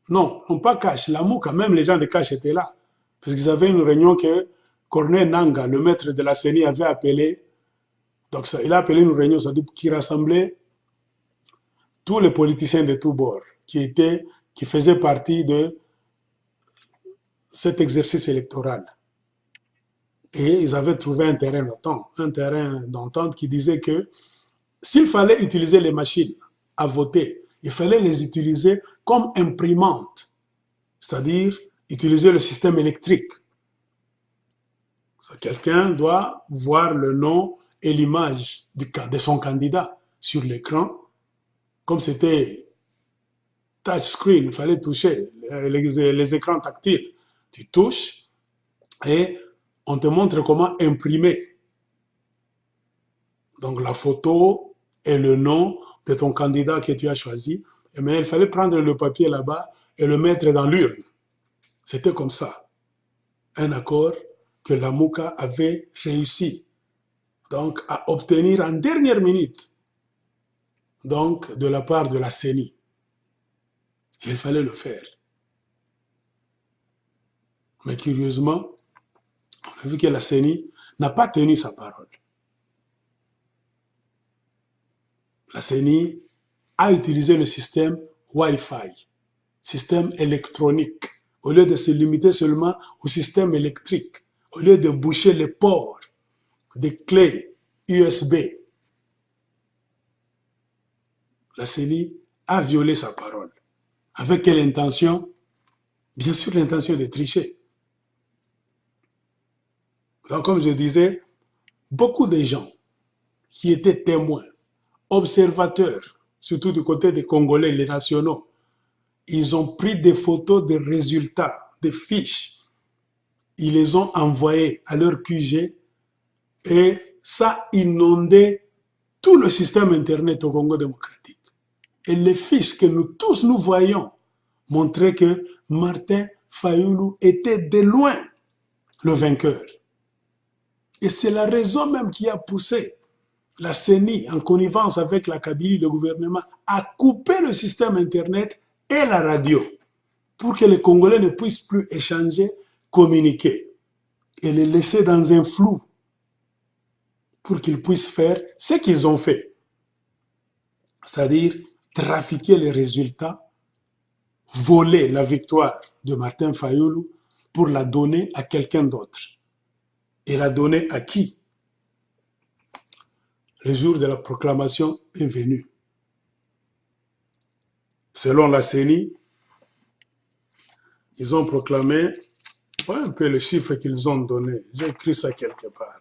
Non, non pas Cash, la Mouka, même les gens de Cash étaient là. Parce qu'ils avaient une réunion que Corneille Nanga, le maître de la CENI, avait appelée. Donc ça, il a appelé une réunion qui rassemblait tous les politiciens de tous bords qui faisaient partie de cet exercice électoral. Et ils avaient trouvé un terrain d'entente qui disait que s'il fallait utiliser les machines à voter, il fallait les utiliser comme imprimantes, c'est-à-dire utiliser le système électrique. Quelqu'un doit voir le nom et l'image de son candidat sur l'écran. Comme c'était touchscreen, il fallait toucher les écrans tactiles. Tu touches et on te montre comment imprimer. Donc la photo et le nom de ton candidat que tu as choisi. Mais il fallait prendre le papier là-bas et le mettre dans l'urne. C'était comme ça. Un accord que la Mouka avait réussi donc, à obtenir en dernière minute donc, de la part de la CENI. Il fallait le faire. Mais curieusement, on a vu que la CENI n'a pas tenu sa parole. La CENI a utilisé le système Wi-Fi, système électronique, au lieu de se limiter seulement au système électrique, au lieu de boucher les ports des clés USB. La CENI a violé sa parole. Avec quelle intention? Bien sûr, l'intention de tricher. Donc, comme je disais, beaucoup de gens qui étaient témoins, observateurs, surtout du côté des Congolais, les nationaux, ils ont pris des photos des résultats, des fiches. Ils les ont envoyées à leur QG et ça inondait tout le système Internet au Congo démocratique. Et les fiches que nous tous nous voyons montraient que Martin Fayulu était de loin le vainqueur. Et c'est la raison même qui a poussé la CENI, en connivence avec la Kabylie, le gouvernement, à couper le système Internet et la radio pour que les Congolais ne puissent plus échanger, communiquer et les laisser dans un flou pour qu'ils puissent faire ce qu'ils ont fait, c'est-à-dire trafiquer les résultats, voler la victoire de Martin Fayulu pour la donner à quelqu'un d'autre. Et la donner à qui? Le jour de la proclamation est venu. Selon la CENI, ils ont proclamé, voilà un peu le chiffre qu'ils ont donné. J'ai écrit ça quelque part.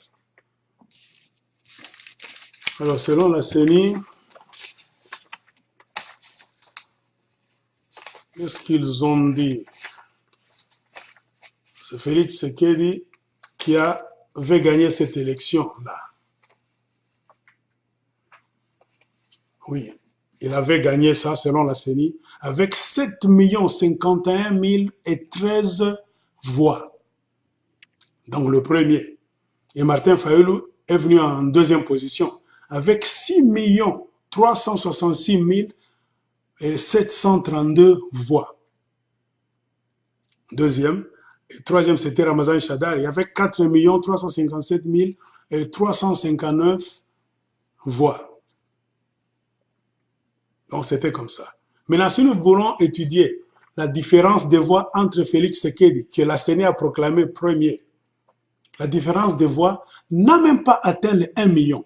Alors, selon la CENI, qu'est-ce qu'ils ont dit? C'est Félix Tshisekedi qui avait gagné cette élection-là. Oui, il avait gagné ça, selon la CENI, avec 7 51 013 voix. Donc le premier. Et Martin Fayulu est venu en deuxième position, avec 6 366 732 voix. Deuxième. Et troisième, c'était Ramazan Shadari, avec 4 357 359 voix. Donc, c'était comme ça. Maintenant, si nous voulons étudier la différence de voix entre Félix Tshisekedi, que la CENI a proclamé premier, la différence de voix n'a même pas atteint les 1 million.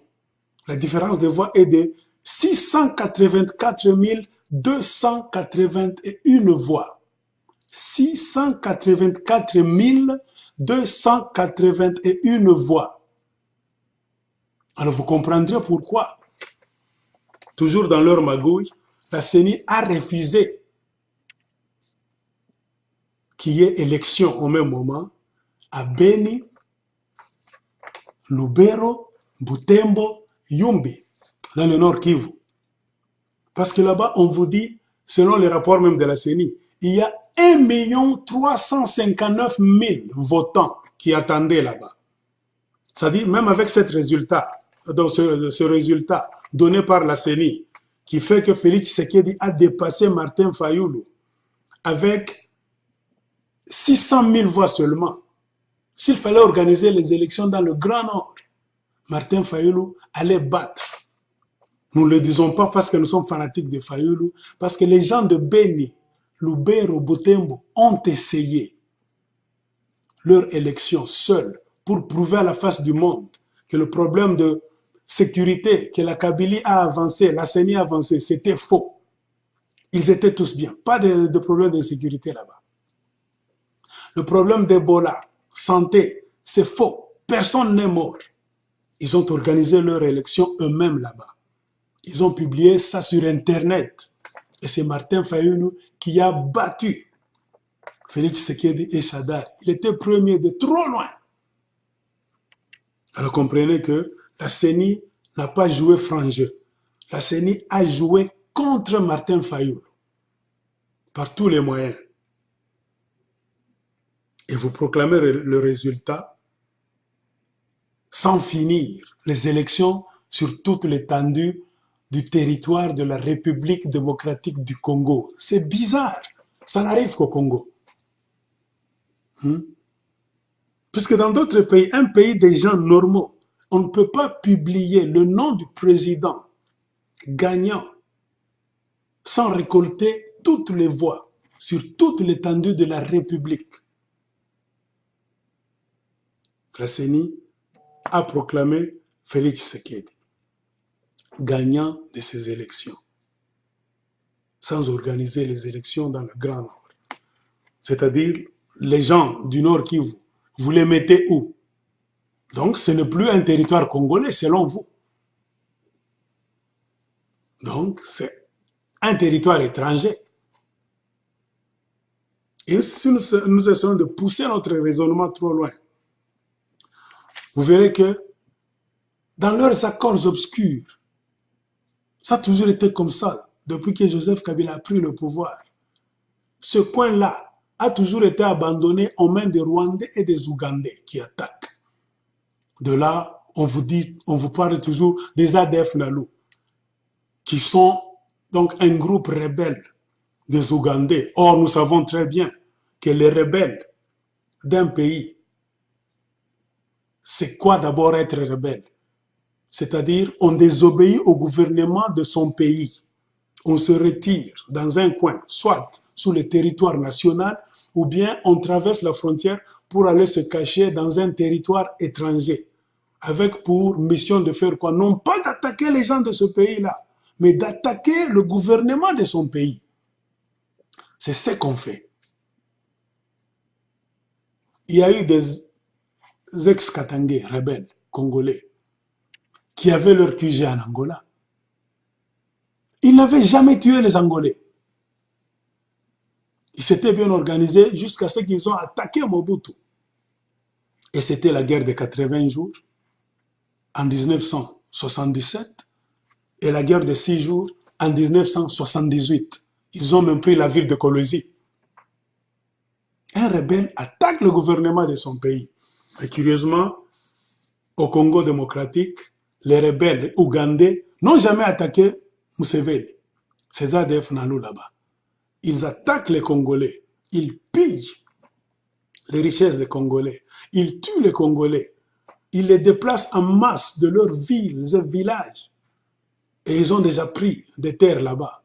La différence de voix est de 684 281 voix. 684 281 voix. Alors, vous comprendrez pourquoi. Toujours dans leur magouille, la CENI a refusé qu'il y ait élection au même moment à Beni, Lubero, Butembo, Yumbi, dans le Nord Kivu. Parce que là-bas, on vous dit, selon les rapports même de la CENI, il y a 1 359 000 votants qui attendaient là-bas. C'est-à-dire, même avec ce résultat donné par la CENI, qui fait que Félix Tshisekedi a dépassé Martin Fayulu avec 600 000 voix seulement. S'il fallait organiser les élections dans le Grand Nord, Martin Fayoulou allait battre. Nous ne le disons pas parce que nous sommes fanatiques de Fayoulou, parce que les gens de Beni, Lubero, Butembo ont essayé leur élection seuls pour prouver à la face du monde que le problème de sécurité que la Kabylie a avancé, la CENI a avancé, c'était faux. Ils étaient tous bien. Pas de problème de sécurité là-bas. Le problème d'Ebola, santé, c'est faux. Personne n'est mort. Ils ont organisé leur élection eux-mêmes là-bas. Ils ont publié ça sur Internet. Et c'est Martin Fayoulou qui a battu Félix Tshisekedi et Chadar. Il était premier de trop loin. Alors comprenez que la CENI n'a pas joué franc jeu. La CENI a joué contre Martin Fayoulou par tous les moyens. Et vous proclamez le résultat sans finir les élections sur toute l'étendue du territoire de la République démocratique du Congo. C'est bizarre. Ça n'arrive qu'au Congo. Puisque dans d'autres pays, un pays des gens normaux, on ne peut pas publier le nom du président gagnant sans récolter toutes les voix sur toute l'étendue de la République. La CENI a proclamé Félix Tshisekedi gagnant de ces élections, sans organiser les élections dans le Grand Nord. C'est-à-dire, les gens du Nord Kivu, vous les mettez où? Donc, ce n'est plus un territoire congolais, selon vous. Donc, c'est un territoire étranger. Et si nous essayons de pousser notre raisonnement trop loin, vous verrez que dans leurs accords obscurs, ça a toujours été comme ça, depuis que Joseph Kabila a pris le pouvoir. Ce coin-là a toujours été abandonné aux mains des Rwandais et des Ougandais qui attaquent. De là, on vous parle toujours des ADF Nalu, qui sont donc un groupe rebelle des Ougandais. Or, nous savons très bien que les rebelles d'un pays, c'est quoi d'abord être rebelle? C'est-à-dire, on désobéit au gouvernement de son pays. On se retire dans un coin, soit sous le territoire national, ou bien on traverse la frontière pour aller se cacher dans un territoire étranger, avec pour mission de faire quoi? Non pas d'attaquer les gens de ce pays-là, mais d'attaquer le gouvernement de son pays. C'est ce qu'on fait. Il y a eu des ex-Katangais, rebelles, congolais, qui avaient leur QG en Angola. Ils n'avaient jamais tué les Angolais. Ils s'étaient bien organisés jusqu'à ce qu'ils ont attaqué Mobutu. Et c'était la guerre de 80 jours en 1977 et la guerre de 6 jours en 1978. Ils ont même pris la ville de Kolwezi. Un rebelle attaque le gouvernement de son pays. Et curieusement, au Congo démocratique, les rebelles ougandais n'ont jamais attaqué Museveni. C'est ADF Nalu là-bas. Ils attaquent les Congolais. Ils pillent les richesses des Congolais. Ils tuent les Congolais. Ils les déplacent en masse de leurs villes et villages. Et ils ont déjà pris des terres là-bas.